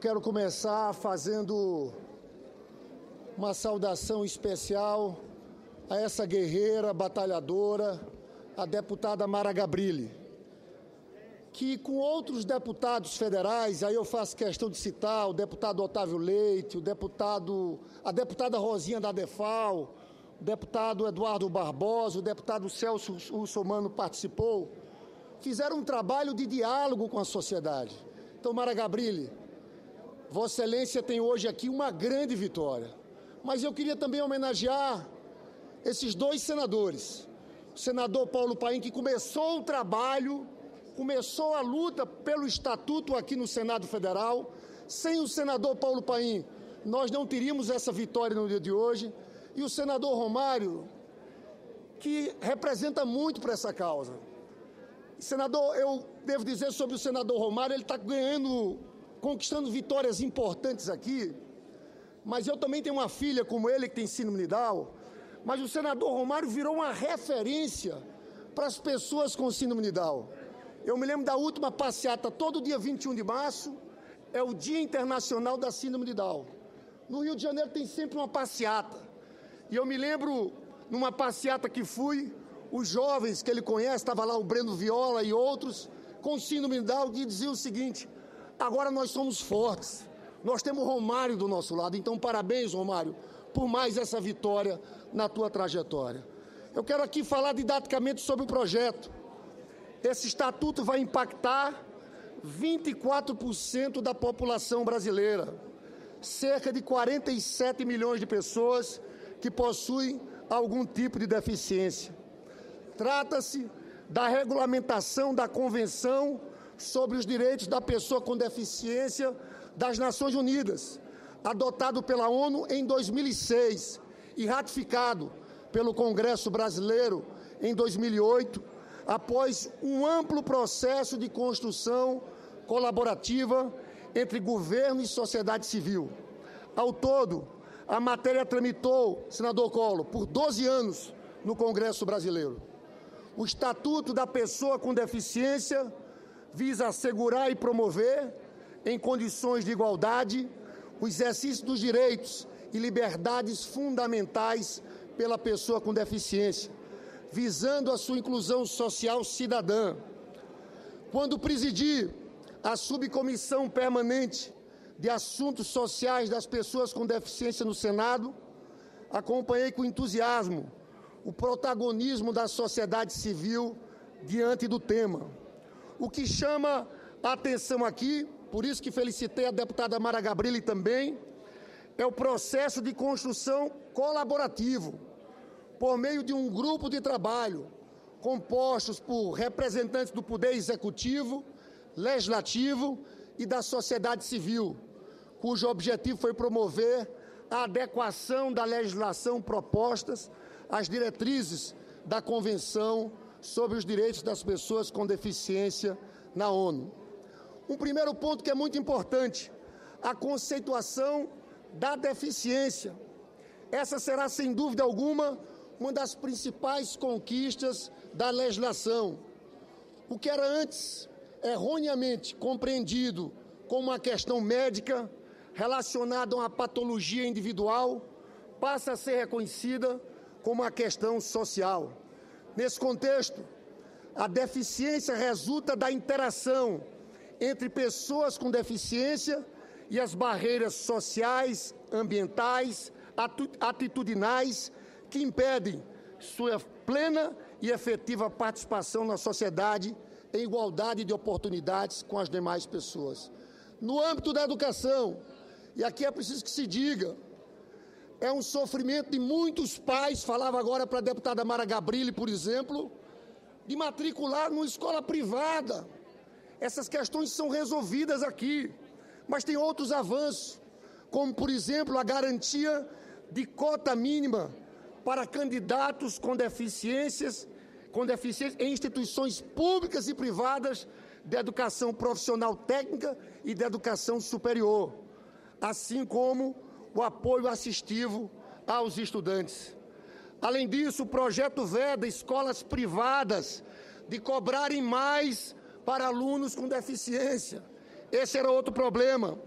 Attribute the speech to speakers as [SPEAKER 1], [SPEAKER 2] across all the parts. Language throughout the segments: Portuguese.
[SPEAKER 1] Quero começar fazendo uma saudação especial a essa guerreira, batalhadora, a deputada Mara Gabrilli, que com outros deputados federais, aí eu faço questão de citar o deputado Otávio Leite, a deputada Rosinha da Defal, o deputado Eduardo Barbosa, o deputado Celso Russomano participou, fizeram um trabalho de diálogo com a sociedade. Então, Mara Gabrilli, Vossa Excelência tem hoje aqui uma grande vitória. Mas eu queria também homenagear esses dois senadores. O senador Paulo Paim, que começou o trabalho, começou a luta pelo Estatuto aqui no Senado Federal. Sem o senador Paulo Paim, nós não teríamos essa vitória no dia de hoje. E o senador Romário, que representa muito para essa causa. Senador, eu devo dizer sobre o senador Romário, ele está conquistando vitórias importantes aqui, mas eu também tenho uma filha como ele que tem síndrome de Down, mas o senador Romário virou uma referência para as pessoas com síndrome de Down. Eu me lembro da última passeata, todo dia 21 de março, é o Dia Internacional da Síndrome de Down. No Rio de Janeiro tem sempre uma passeata, e eu me lembro, numa passeata que fui, os jovens que ele conhece, estava lá o Breno Viola e outros, com síndrome de Down, que diziam o seguinte: agora nós somos fortes, nós temos o Romário do nosso lado, então parabéns, Romário, por mais essa vitória na tua trajetória. Eu quero aqui falar didaticamente sobre o projeto. Esse estatuto vai impactar 24% da população brasileira, cerca de 47 milhões de pessoas que possuem algum tipo de deficiência. Trata-se da regulamentação da Convenção sobre os Direitos da Pessoa com Deficiência das Nações Unidas, adotado pela ONU em 2006 e ratificado pelo Congresso Brasileiro em 2008, após um amplo processo de construção colaborativa entre governo e sociedade civil. Ao todo, a matéria tramitou, senador Collor, por 12 anos no Congresso Brasileiro. O Estatuto da Pessoa com Deficiência visa assegurar e promover, em condições de igualdade, o exercício dos direitos e liberdades fundamentais pela pessoa com deficiência, visando a sua inclusão social cidadã. Quando presidi a Subcomissão Permanente de Assuntos Sociais das Pessoas com Deficiência no Senado, acompanhei com entusiasmo o protagonismo da sociedade civil diante do tema. O que chama a atenção aqui, por isso que felicitei a deputada Mara Gabrilli também, é o processo de construção colaborativo, por meio de um grupo de trabalho, compostos por representantes do Poder Executivo, Legislativo e da sociedade civil, cujo objetivo foi promover a adequação da legislação propostas às diretrizes da Convenção sobre os Direitos das Pessoas com Deficiência na ONU. Um primeiro ponto que é muito importante, a conceituação da deficiência. Essa será, sem dúvida alguma, uma das principais conquistas da legislação. O que era antes erroneamente compreendido como uma questão médica relacionada a uma patologia individual, passa a ser reconhecida como uma questão social. Nesse contexto, a deficiência resulta da interação entre pessoas com deficiência e as barreiras sociais, ambientais, atitudinais que impedem sua plena e efetiva participação na sociedade em igualdade de oportunidades com as demais pessoas. No âmbito da educação, e aqui é preciso que se diga, é um sofrimento de muitos pais, falava agora para a deputada Mara Gabrilli, por exemplo, de matricular numa escola privada. Essas questões são resolvidas aqui, mas tem outros avanços, como, por exemplo, a garantia de cota mínima para candidatos com deficiências em instituições públicas e privadas de educação profissional técnica e de educação superior, assim como o apoio assistivo aos estudantes. Além disso, o projeto veda escolas privadas de cobrarem mais para alunos com deficiência. Esse era outro problema.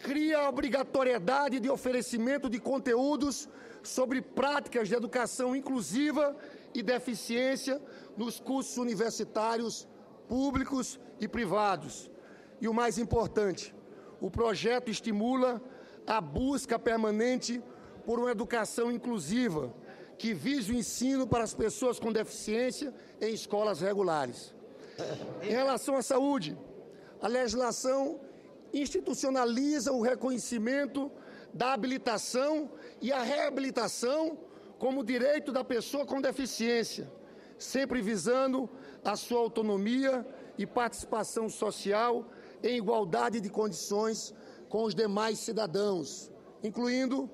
[SPEAKER 1] cria a obrigatoriedade de oferecimento de conteúdos sobre práticas de educação inclusiva e deficiência nos cursos universitários públicos e privados. E o mais importante, o projeto estimula a busca permanente por uma educação inclusiva, que vise o ensino para as pessoas com deficiência em escolas regulares. Em relação à saúde, a legislação institucionaliza o reconhecimento da habilitação e a reabilitação como direito da pessoa com deficiência, sempre visando a sua autonomia e participação social em igualdade de condições com os demais cidadãos, incluindo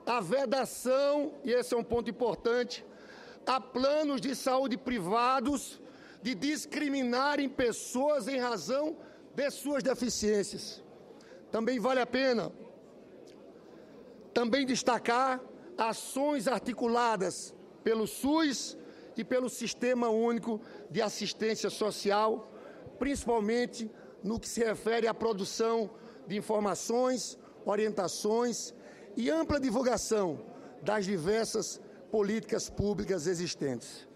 [SPEAKER 1] a vedação, e esse é um ponto importante, a planos de saúde privados de discriminarem pessoas em razão de suas deficiências. Também vale a pena destacar ações articuladas pelo SUS e pelo Sistema Único de Assistência Social, principalmente no que se refere à produção de informações, orientações e ampla divulgação das diversas políticas públicas existentes.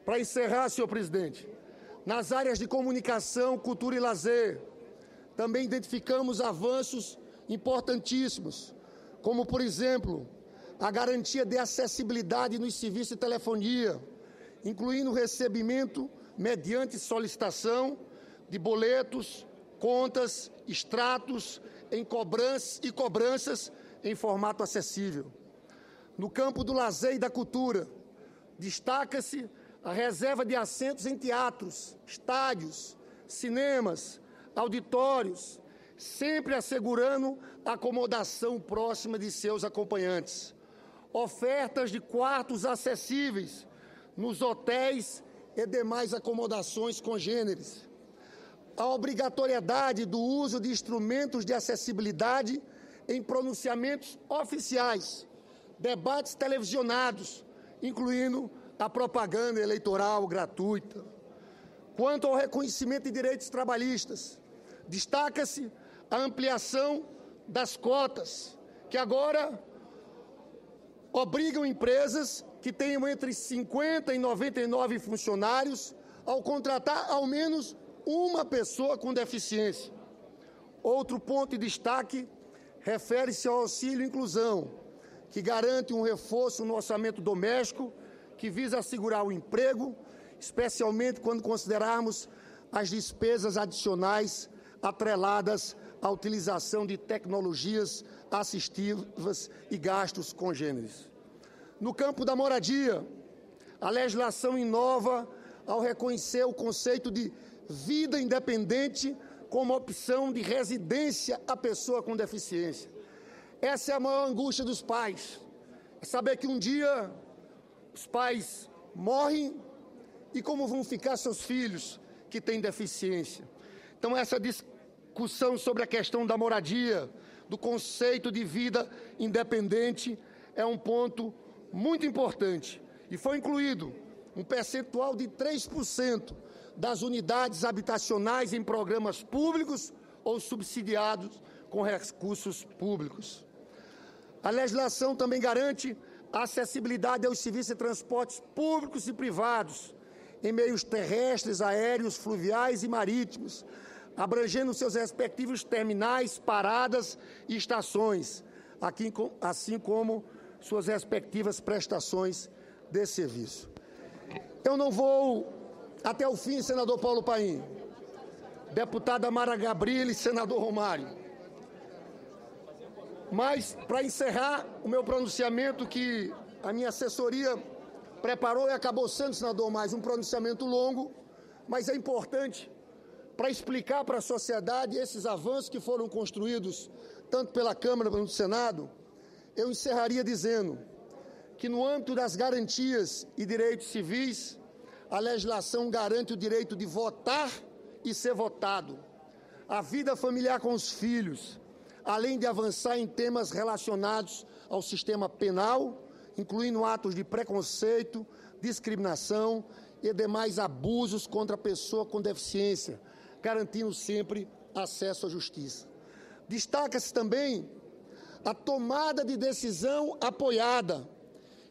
[SPEAKER 1] Para encerrar, senhor presidente, nas áreas de comunicação, cultura e lazer, também identificamos avanços importantíssimos, como, por exemplo, a garantia de acessibilidade nos serviços de telefonia, incluindo o recebimento mediante solicitação de boletos, contas, extratos e cobranças em formato acessível. No campo do lazer e da cultura, destaca-se a reserva de assentos em teatros, estádios, cinemas, auditórios, sempre assegurando a acomodação próxima de seus acompanhantes. Ofertas de quartos acessíveis nos hotéis e demais acomodações congêneres. A obrigatoriedade do uso de instrumentos de acessibilidade em pronunciamentos oficiais, debates televisionados, incluindo a propaganda eleitoral gratuita. Quanto ao reconhecimento de direitos trabalhistas, destaca-se a ampliação das cotas, que agora obrigam empresas que tenham entre 50 e 99 funcionários ao contratar ao menos uma pessoa com deficiência. Outro ponto de destaque refere-se ao auxílio inclusão, que garante um reforço no orçamento doméstico, que visa assegurar o emprego, especialmente quando considerarmos as despesas adicionais atreladas à utilização de tecnologias assistivas e gastos congêneres. No campo da moradia, a legislação inova ao reconhecer o conceito de vida independente como opção de residência à pessoa com deficiência. Essa é a maior angústia dos pais, é saber que um dia os pais morrem e como vão ficar seus filhos que têm deficiência. Então, essa discussão sobre a questão da moradia, do conceito de vida independente, é um ponto muito importante. E foi incluído um percentual de 3% das unidades habitacionais em programas públicos ou subsidiados com recursos públicos. A legislação também garante a acessibilidade aos serviços de transportes públicos e privados, em meios terrestres, aéreos, fluviais e marítimos, abrangendo seus respectivos terminais, paradas e estações, assim como suas respectivas prestações de serviço. Eu não vou até o fim, senador Paulo Paim, deputada Mara Gabrilli, senador Romário. Mas, para encerrar o meu pronunciamento, que a minha assessoria preparou e acabou sendo, senador, mais um pronunciamento longo, mas é importante para explicar para a sociedade esses avanços que foram construídos tanto pela Câmara quanto pelo Senado. Eu encerraria dizendo que, no âmbito das garantias e direitos civis, a legislação garante o direito de votar e ser votado, a vida familiar com os filhos, além de avançar em temas relacionados ao sistema penal, incluindo atos de preconceito, discriminação e demais abusos contra a pessoa com deficiência, garantindo sempre acesso à justiça. Destaca-se também a tomada de decisão apoiada,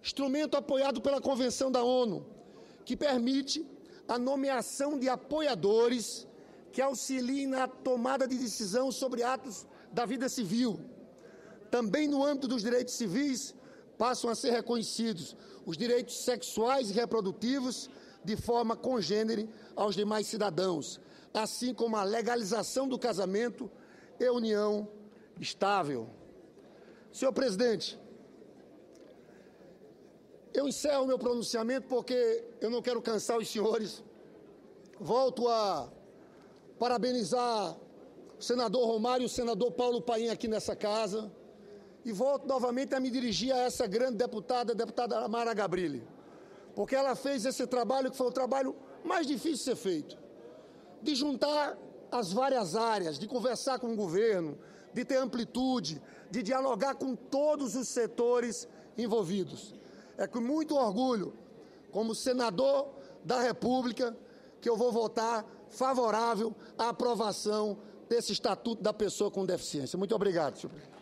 [SPEAKER 1] instrumento apoiado pela Convenção da ONU, que permite a nomeação de apoiadores que auxiliem na tomada de decisão sobre atos da vida civil. Também no âmbito dos direitos civis, passam a ser reconhecidos os direitos sexuais e reprodutivos de forma congênere aos demais cidadãos, assim como a legalização do casamento e união estável. Senhor presidente, eu encerro o meu pronunciamento porque eu não quero cansar os senhores. Volto a parabenizar o senador Romário e o senador Paulo Paim aqui nessa casa. E volto novamente a me dirigir a essa grande deputada, a deputada Amara Gabrilli, porque ela fez esse trabalho que foi o trabalho mais difícil de ser feito, de juntar as várias áreas, de conversar com o governo, de ter amplitude, de dialogar com todos os setores envolvidos. É com muito orgulho, como senador da República, que eu vou votar favorável à aprovação desse Estatuto da Pessoa com Deficiência. Muito obrigado, senhor presidente.